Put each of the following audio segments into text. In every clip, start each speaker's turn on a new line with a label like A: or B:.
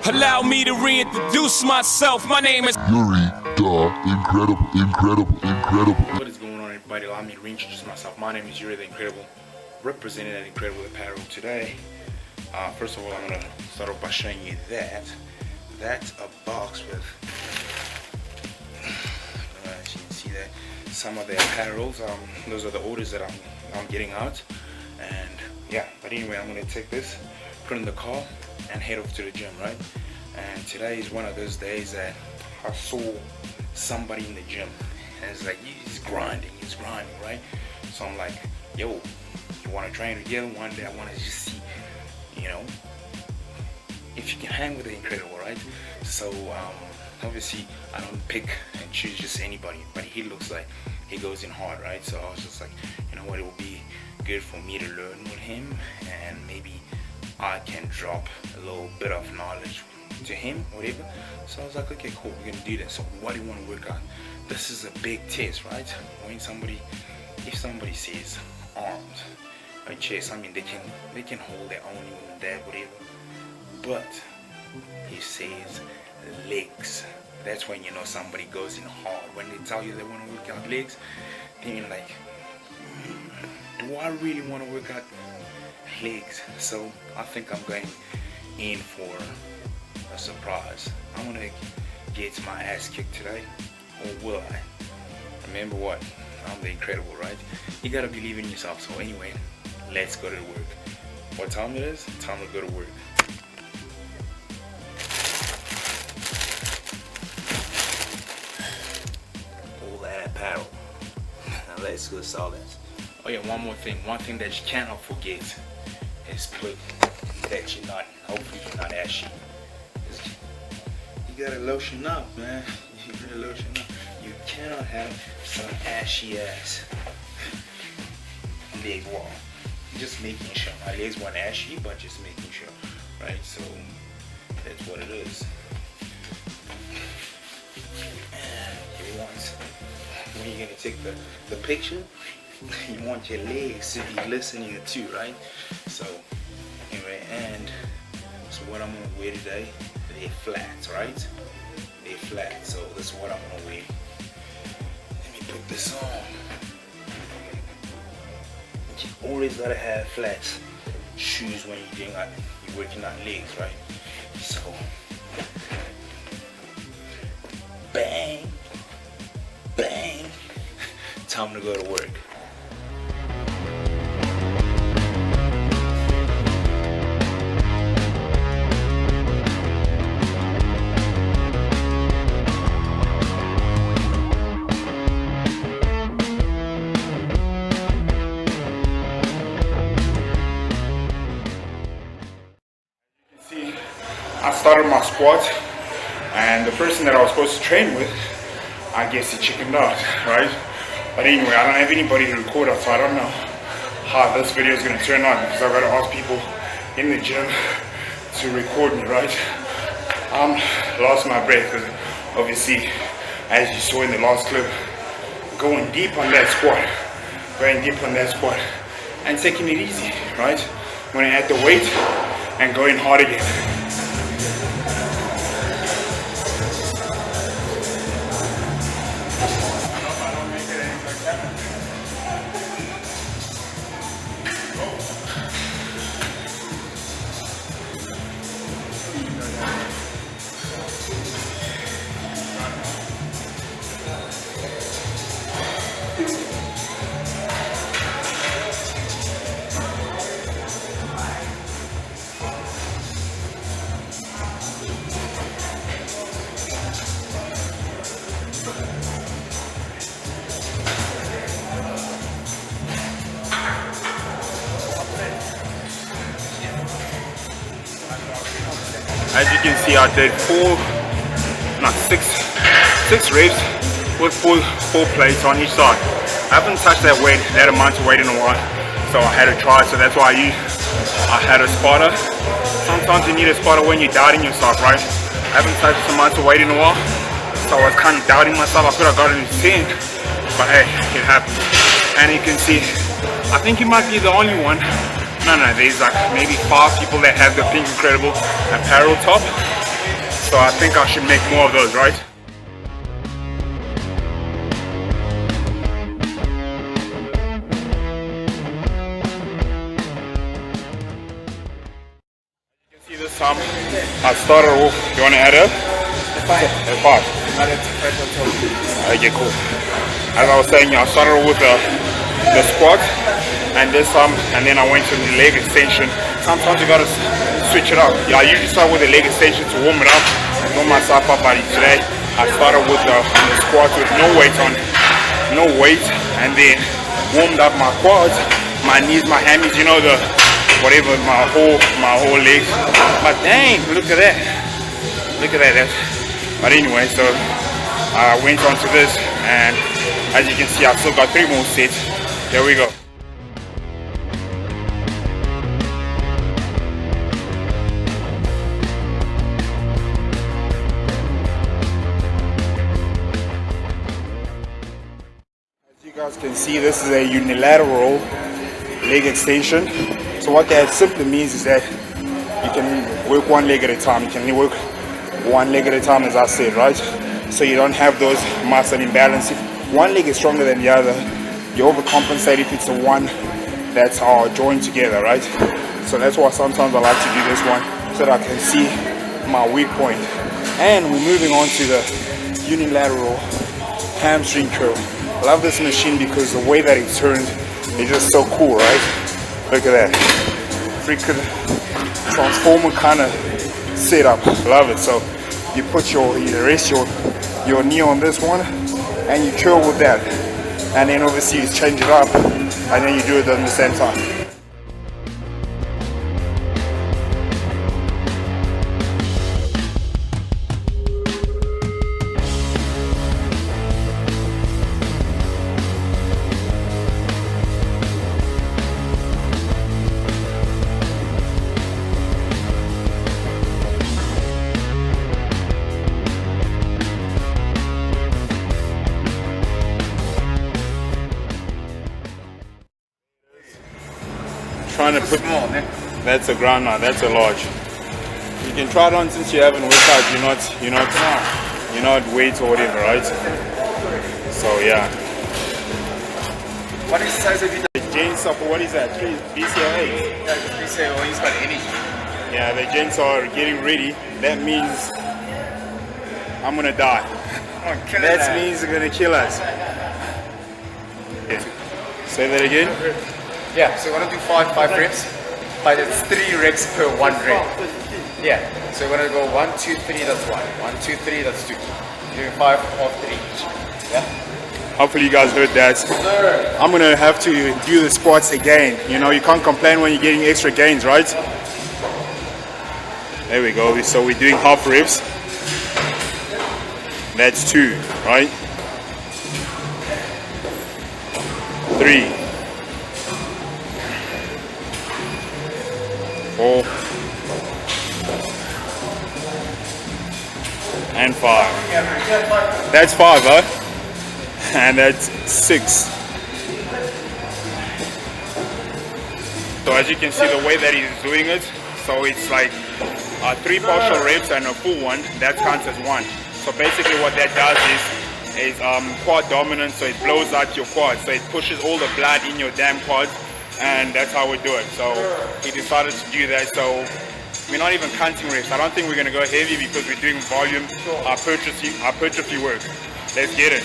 A: Allow me to reintroduce myself. My name is
B: Yuri, incredible.
C: What is going on, everybody? Allow me to reintroduce myself. My name is Yuri the Incredible, representing that incredible apparel today. First of all, I'm gonna start off by showing you that. That's a box with, as you can see that, some of the apparels. Those are the orders that I'm getting out. And yeah, but anyway, I'm gonna take this, put it in the car, and head off to the gym, right? And today is one of those days that I saw somebody in the gym, and it's like he's grinding, right? So I'm like, yo, you want to train together? One day I want to just see, you know, if you can hang with the incredible, right? So obviously I don't pick and choose just anybody, but he looks like he goes in hard, right? So I was just like, you know what, it will be good for me to learn with him, and maybe I can drop a little bit of knowledge to him, whatever. So I was like, okay, cool, we're gonna do that. So what do you want to work on? This is a big test, right? When if somebody says arms or chest, I mean they can hold their own, even that, whatever. But he says legs. That's when you know somebody goes in hard. When they tell you they want to work out legs, then you're like, do I really want to work out legs? So I think I'm going in for a surprise. I'm gonna get my ass kicked today, or will I? Remember what? I'm the incredible, right? You gotta believe in yourself. So anyway, let's go to work. What time it is? Time to go to work. All that apparel. Now let's go sell that. Oh yeah, one more thing. One thing that you cannot forget is put that hopefully you're not ashy. You gotta lotion up, man. You gotta lotion up. You cannot have some ashy ass leg wall. Just making sure. My legs weren't ashy, but just making sure, right? So that's what it is. When you're gonna take the picture, you want your legs to be listening too, right? So anyway, and so what I'm gonna wear today, they're flat, right? They're flat, so this is what I'm gonna wear. Let me put this on. You always gotta have flat shoes when you're working on legs, right? So bang, bang, time to go to work. I started my squat, and the person that I was supposed to train with, I guess he chickened out, right? But anyway, I don't have anybody to record it, so I don't know how this video is going to turn out, because I've got to ask people in the gym to record me, right? Lost my breath, because obviously, as you saw in the last clip, going deep on that squat, and taking it easy, right? When I add the weight and going hard again. As you can see, I did six reps with four plates on each side. I haven't touched that amount of weight in a while, so I had to try. So that's why I had a spotter. Sometimes you need a spotter when you're doubting yourself, right? I haven't touched this amount of weight in a while, so I was kind of doubting myself. I could have gotten it to 10, but hey, it happened. And you can see, I think you might be the only one. No, there's like maybe 5 people that have the Pink Incredible apparel top. So I think I should make more of those, right? You can see this time, I started off, you want to add up? A 5. Okay, cool. As I was saying, I started off with the squat, and this time, and then I went to the leg extension. Sometimes you gotta switch it up. Yeah, I usually start with the leg extension to warm it up and warm myself up. But today I started with the squat with no weight on, and then warmed up my quads, my knees, my hammies. You know, the whatever, my whole legs. But dang, look at that, But anyway, so I went on to this, and as you can see, I still got 3 more sets. Here we go. As you guys can see, this is a unilateral leg extension. So what that simply means is that you can work one leg at a time. You can work one leg at a time, as I said, right? So you don't have those muscle imbalance. If one leg is stronger than the other, you overcompensate if it's the one that's joined together, right? So that's why sometimes I like to do this one so that I can see my weak point. And we're moving on to the unilateral hamstring curl. I love this machine because the way that it turns is just so cool, right? Look at that. Freaking transformer kind of setup. Love it. So you put you rest your knee on this one and you curl with that. And then obviously you change it up and then you do it at the same time. Trying to put more. That's a ground now. That's a large. You can try it on since you haven't worked out. You're not weight or whatever, right? So yeah.
B: What is the size of your
C: Jane supper? What is that? BCAA.
B: Yeah, BCAA. He's got energy.
C: Yeah, the gents are getting ready. That means I'm gonna die. That means they're gonna kill us. Yeah. Say that again.
B: Yeah, so we're gonna do 5 reps, but it's 3 reps per 1 rep. Yeah, so we're gonna go 1, 2, 3, that's 1. 1, 2, 3, that's 2. Doing 5 of 3 each. Yeah.
C: Hopefully you guys heard that. I'm gonna have to do the squats again. You know, you can't complain when you're getting extra gains, right? There we go. So we're doing half reps. That's 2, right? 3, 4, and 5. That's 5, huh? And that's 6. So as you can see, the way that he's doing it, so it's like 3 partial reps and a full one. That counts as 1. So basically what that does is quad dominant, so it blows out your quads, so it pushes all the blood in your damn quads, and that's how we do it. So he decided to do that. So we're not even counting reps. I don't think we're gonna go heavy because we're doing volume hypertrophy work. Let's get it.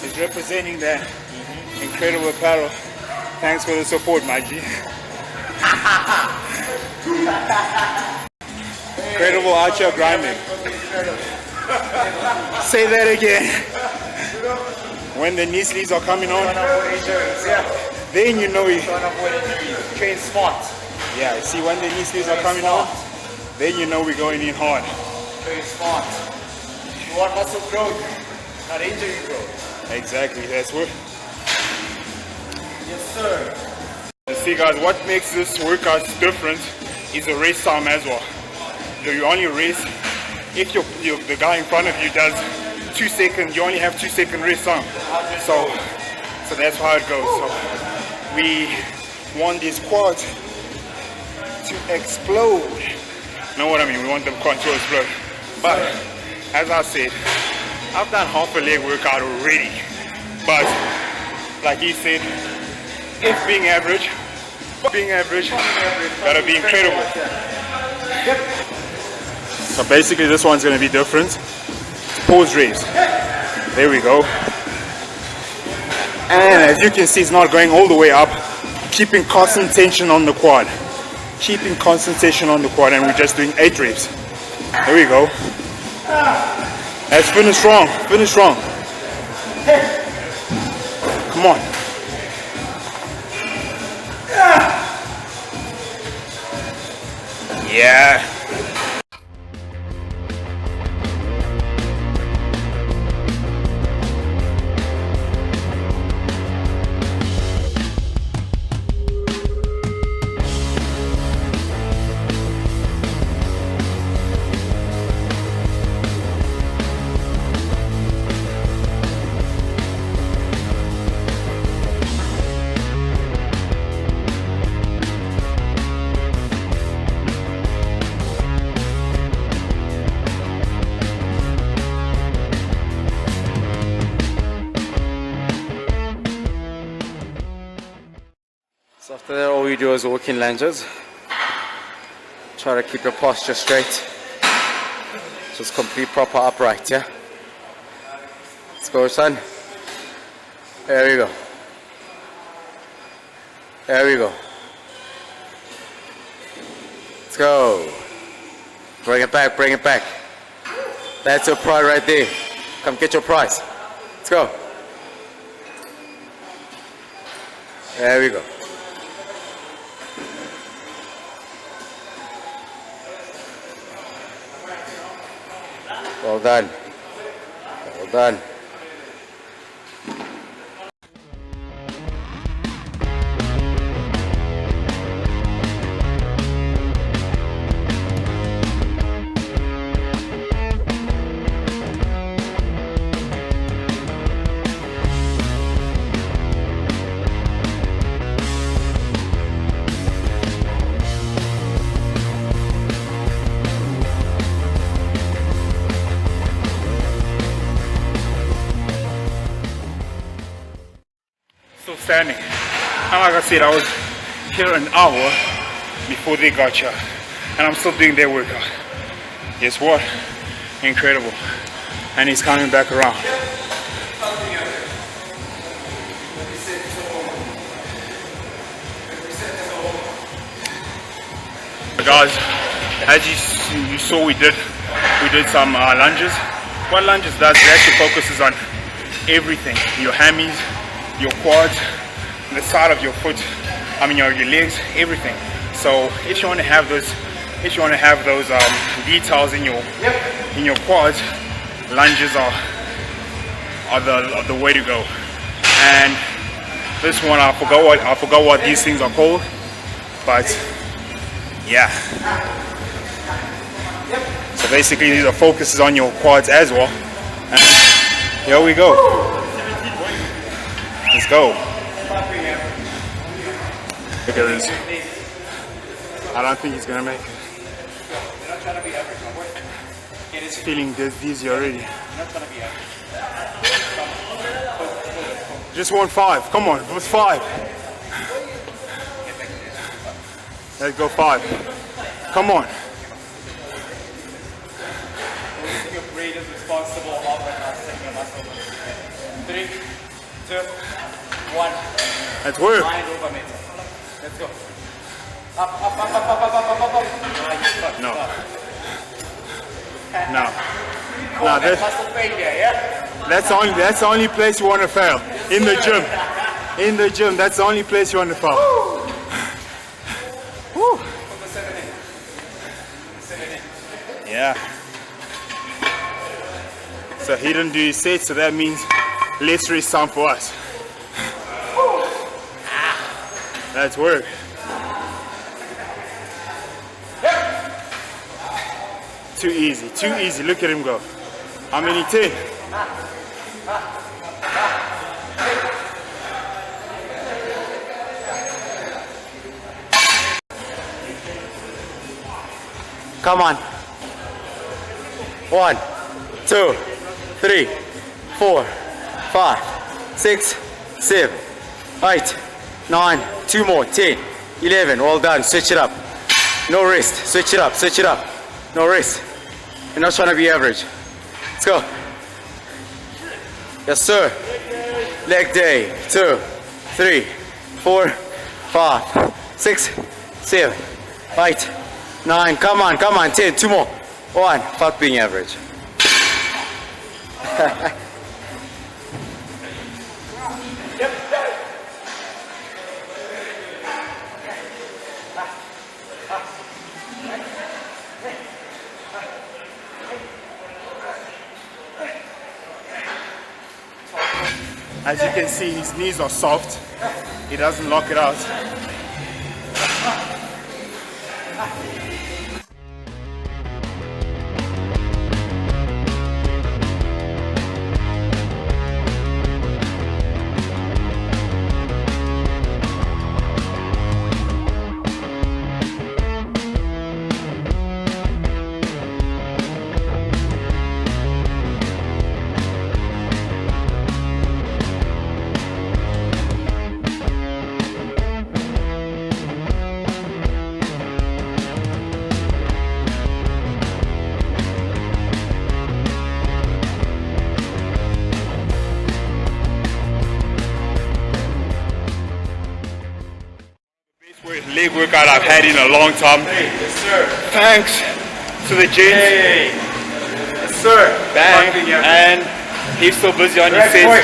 C: He's representing the incredible apparel. Thanks for the support, my G. Incredible archer grinding. Say that again. When the knee sleeves are coming on,
B: Trying to avoid injuries, yeah.
C: then you know you.
B: Trying to avoid injuries. Train smart.
C: Yeah, see when the knee sleeves are coming on, then you know we're going in hard.
B: Train smart. You want muscle growth, not injury growth.
C: Exactly, that's what.
B: Yes, sir.
C: See guys, what makes this workout different is the race time as well. So you only race, if the guy in front of you does 2 seconds, you only have 2 second race time. So that's how it goes. So we want these quads to explode. Know what I mean? We want them quads to explode. But as I said, I've done half a leg workout already. But like he said, if being average, gotta be incredible. So basically this one's gonna be different. It's pause raise. There we go. And as you can see, it's not going all the way up. Keeping constant tension on the quad. Keeping constant tension on the quad, and we're just doing 8 reps. There we go. Let's finish strong. Finish strong. Come on. Yeah.
B: So after that, all we do is walking lunges. Try to keep your posture straight. Just complete proper upright, yeah? Let's go, son. There we go. There we go. Let's go. Bring it back, bring it back. That's your pride right there. Come get your prize. Let's go. There we go. Well done. Well done.
C: Still standing. And like I said, I was here an hour before they got here. And I'm still doing their workout. Guess what? Incredible. And he's coming back around. Guys, as you saw, we did some lunges. What lunges does, it actually focuses on everything. Your hammies, your quads, the side of your foot, your legs, everything. So if you want to have those, details in your quads, lunges are the way to go. And this one, I forgot what these things are called, but yeah. So basically, these are focuses on your quads as well. And here we go. Let's go. Look at this. I don't think he's gonna make it. He's feeling dizzy already. Just want 5. Come on, what's 5? Let's go 5. Come on.
B: Your brain is responsible of setting a muscle. 3, 2, 1.
C: Let's work.
B: Mind over mental. Let's go. Up.
C: No. No.
D: Nah,
B: Muscle failure, yeah?
D: that's the only place you want to fail. In the gym. In the gym, that's the only place you want to fail. Woo. Yeah. So he didn't do his set, so that means less rest time for us. That's work. Too easy, too easy. Look at him go. How many? 10?
B: Come on. 1, 2, 3, 4, 5, 6, 7, 8, 9, 2 more, 10, 11. Well done. Switch it up. No rest. Switch it up. Switch it up. No rest. You're not trying to be average. Let's go. Yes, sir. Leg day. 2, 3, 4, 5, 6, 7, 8, 9. Come on, come on. 10. 2 more. 1. Fuck being average.
D: As you can see, his knees are soft. He doesn't lock it out. Leg workout I've had in a long time.
B: Yes, sir.
D: Thanks to the gents.
B: Hey. Yes, sir.
D: Bang. And he's so busy on his sets.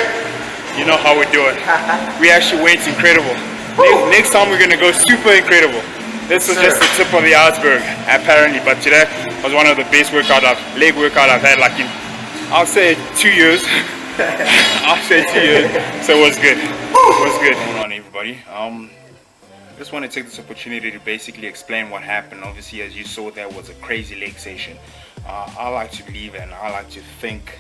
D: You know how we do it. We actually went incredible. Next time we're gonna go super incredible. This was just the tip of the iceberg, apparently. But today was one of the best leg workout I've had, like in, I'll say 2 years. I'll say 2 years. So it was good. It was good. Hold on, everybody. I just want to take this opportunity to basically explain what happened. Obviously, as you saw, that was a crazy leg session. I like to believe and I like to think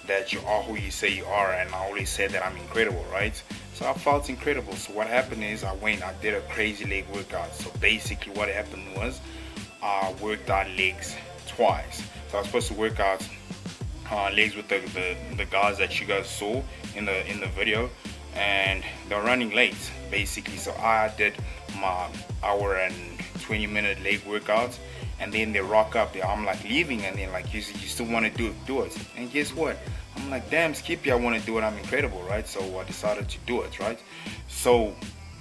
D: that you are who you say you are, and I always say that I'm incredible, right? So I felt incredible. So what happened is I did a crazy leg workout. So basically what happened was I worked out legs twice. So I was supposed to work out legs with the guys that you guys saw in the video, and they're running late basically. So I did my hour and 20-minute leg workouts, and then they rock up there. I'm like leaving, and then like you still want to do it. And guess what? I'm like, damn Skippy, I want to do it. I'm incredible, right? So I decided to do it, right? So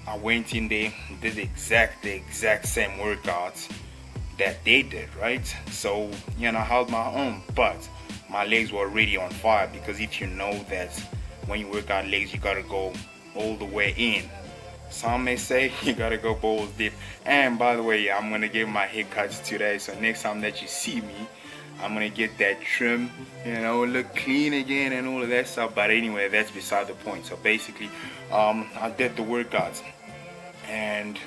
D: I went in there, did the exact same workouts that they did, right? So you know, I held my own, but my legs were already on fire, because if you know that when you work out legs, you gotta go all the way in. Some may say you gotta go balls deep. And by the way, I'm gonna get my haircuts today, so next time that you see me, I'm gonna get that trim, you know, look clean again and all of that stuff. But anyway, that's beside the point. So basically, I did the workouts, and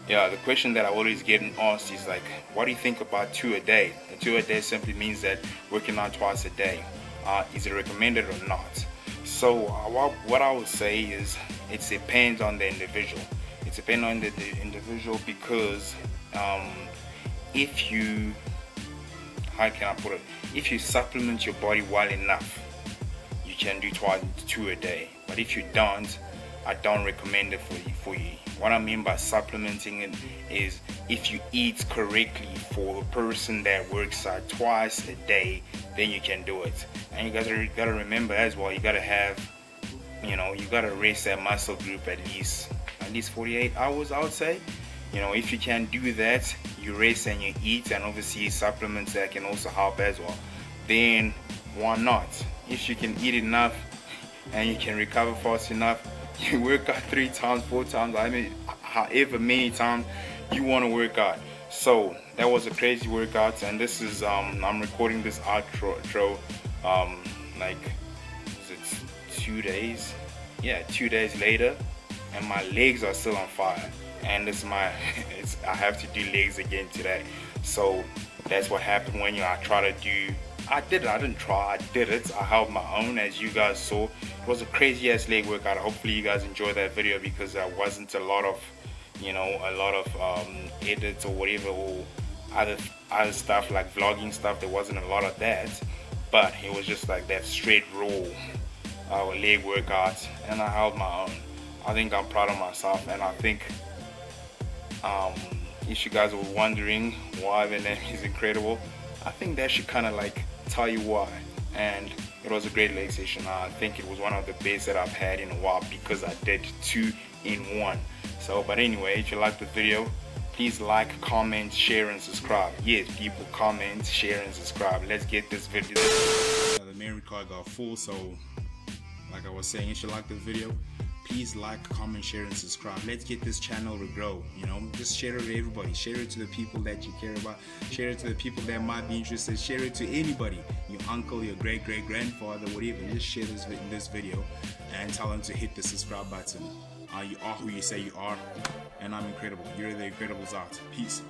D: yeah, the question that I always get asked is like, what do you think about 2 a day? 2 a day simply means that working out twice a day. Is it recommended or not? So what I would say is it depends on the individual. It depends on the individual, because if you, how can I put it? If you supplement your body well enough, you can do 2 a day. But if you don't, I don't recommend it for you. What I mean by supplementing it is if you eat correctly for a person that works out twice a day, then you can do it. And you gotta remember as well, you gotta have, you know, you gotta rest that muscle group at least 48 hours, I would say. You know, if you can do that, you rest and you eat, and obviously supplements that can also help as well. Then
C: why not? If you can eat enough and you can recover fast enough, you work out 3 times, 4 times, I mean, however many times you want to work out. So that was a crazy workout, and this is I'm recording this outro like, is it 2 days? Yeah, 2 days later, and my legs are still on fire, and it's I have to do legs again today. So that's what happened when I try to do. I did it. I didn't try. I did it. I held my own, as you guys saw. It was a crazy ass leg workout. Hopefully you guys enjoyed that video, because there wasn't a lot of, edits or whatever, or other stuff like vlogging stuff. There wasn't a lot of that, but it was just like that straight raw leg workout, and I held my own. I think I'm proud of myself, and I think if you guys were wondering why the name is Incredible, I think that should kind of like tell you why. And it was a great leg session. I think it was one of the best that I've had in a while, because I did 2 in 1. So, but anyway, if you liked the video, please like, comment, share, and subscribe. Yes, people, comment, share, and subscribe. Let's get this video. The memory card got full, so like I was saying, if you liked the video, please like, comment, share, and subscribe. Let's get this channel to grow. Just share it to everybody. Share it to the people that you care about. Share it to the people that might be interested. Share it to anybody, your uncle, your great-great-grandfather, whatever. Just share this video and tell them to hit the subscribe button. You are who you say you are, and I'm incredible. You're the Incredibles out. Peace.